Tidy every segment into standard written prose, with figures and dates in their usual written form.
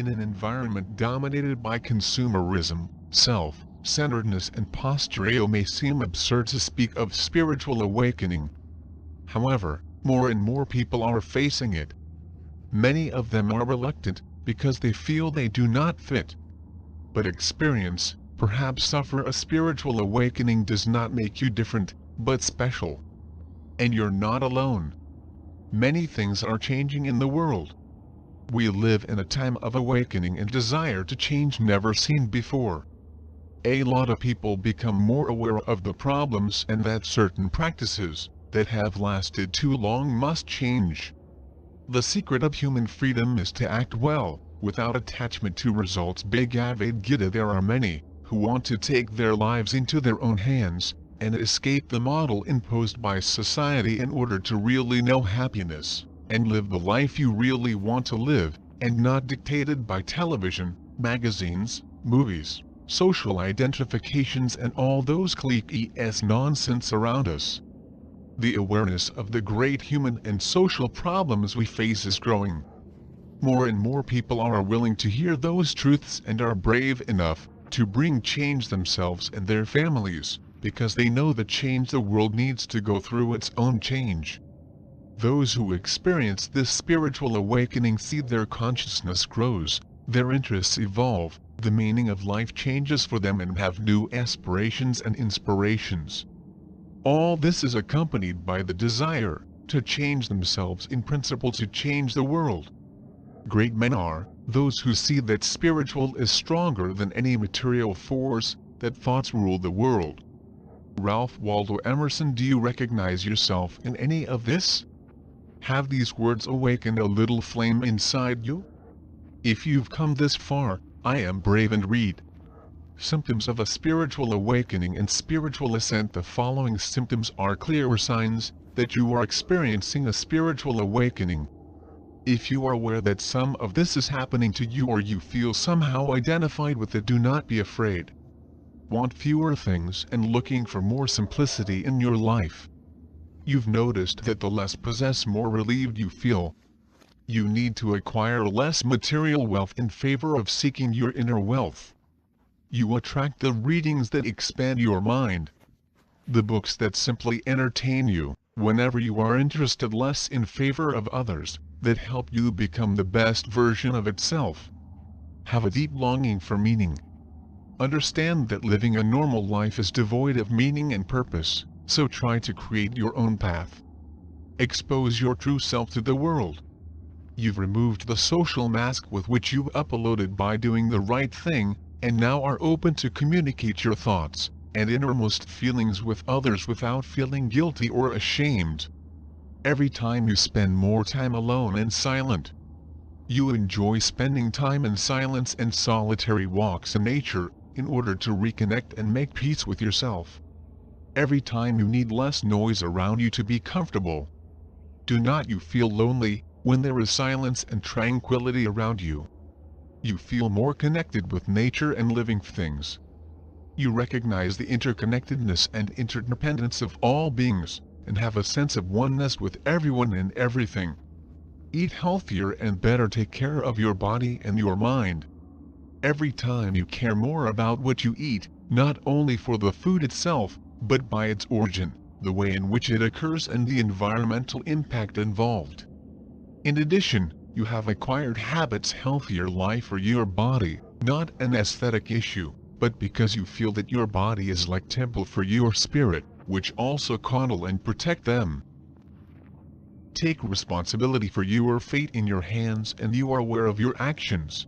In an environment dominated by consumerism, self-centeredness and posture, it may seem absurd to speak of spiritual awakening. However, more and more people are facing it. Many of them are reluctant, because they feel they do not fit. But experience, perhaps suffer a spiritual awakening does not make you different, but special. And you're not alone. Many things are changing in the world. We live in a time of awakening and desire to change never seen before. A lot of people become more aware of the problems and that certain practices that have lasted too long must change. The secret of human freedom is to act well, without attachment to results. Bhagavad Gita. There are many who want to take their lives into their own hands and escape the model imposed by society in order to really know happiness and live the life you really want to live, and not dictated by television, magazines, movies, social identifications and all those cliques nonsense around us. The awareness of the great human and social problems we face is growing. More and more people are willing to hear those truths and are brave enough to bring change themselves and their families, because they know the change the world needs to go through its own change. Those who experience this spiritual awakening see their consciousness grows, their interests evolve, the meaning of life changes for them and have new aspirations and inspirations. All this is accompanied by the desire to change themselves, in principle to change the world. Great men are those who see that spiritual is stronger than any material force, that thoughts rule the world. Ralph Waldo Emerson. Do you recognize yourself in any of this? Have these words awakened a little flame inside you? If you've come this far, I am brave and read. Symptoms of a spiritual awakening and spiritual ascent. The following symptoms are clear signs that you are experiencing a spiritual awakening. If you are aware that some of this is happening to you or you feel somehow identified with it, do not be afraid. Want fewer things and looking for more simplicity in your life. You've noticed that the less possessed, more relieved you feel. You need to acquire less material wealth in favor of seeking your inner wealth. You attract the readings that expand your mind, the books that simply entertain you, whenever you are interested less in favor of others, that help you become the best version of itself. Have a deep longing for meaning. Understand that living a normal life is devoid of meaning and purpose, so try to create your own path. Expose your true self to the world. You've removed the social mask with which you uploaded by doing the right thing, and now are open to communicate your thoughts and innermost feelings with others without feeling guilty or ashamed. Every time you spend more time alone and silent, you enjoy spending time in silence and solitary walks in nature, in order to reconnect and make peace with yourself. Every time you need less noise around you to be comfortable. Do not you feel lonely when there is silence and tranquility around you? You feel more connected with nature and living things. You recognize the interconnectedness and interdependence of all beings, and have a sense of oneness with everyone and everything. Eat healthier and better. Take care of your body and your mind. Every time you care more about what you eat, not only for the food itself, but by its origin, the way in which it occurs and the environmental impact involved. In addition, you have acquired habits. Healthier life for your body, not an aesthetic issue, but because you feel that your body is like temple for your spirit, which also coddle and protect them. Take responsibility for your fate in your hands, and you are aware of your actions.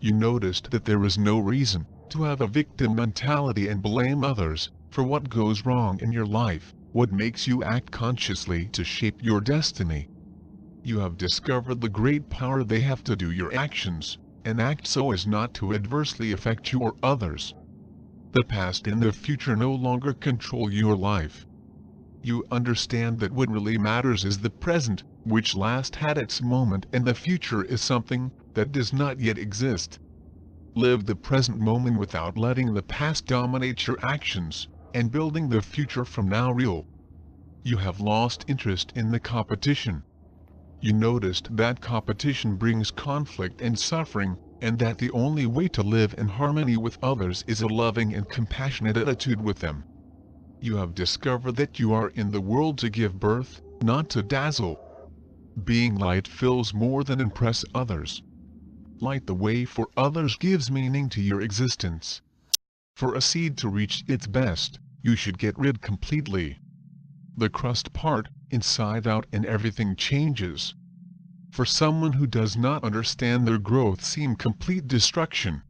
You noticed that there is no reason to have a victim mentality and blame others for what goes wrong in your life. What makes you act consciously to shape your destiny? You have discovered the great power they have to do your actions, and act so as not to adversely affect you or others. The past and the future no longer control your life. You understand that what really matters is the present, which last had its moment, and the future is something that does not yet exist. Live the present moment without letting the past dominate your actions, and building the future from now real. You have lost interest in the competition. You noticed that competition brings conflict and suffering, and that the only way to live in harmony with others is a loving and compassionate attitude with them. You have discovered that you are in the world to give birth, not to dazzle. Being light fills more than impress others. Light the way for others gives meaning to your existence. For a seed to reach its best, you should get rid completely. The crust part, inside out, and everything changes. For someone who does not understand, their growth seems complete destruction.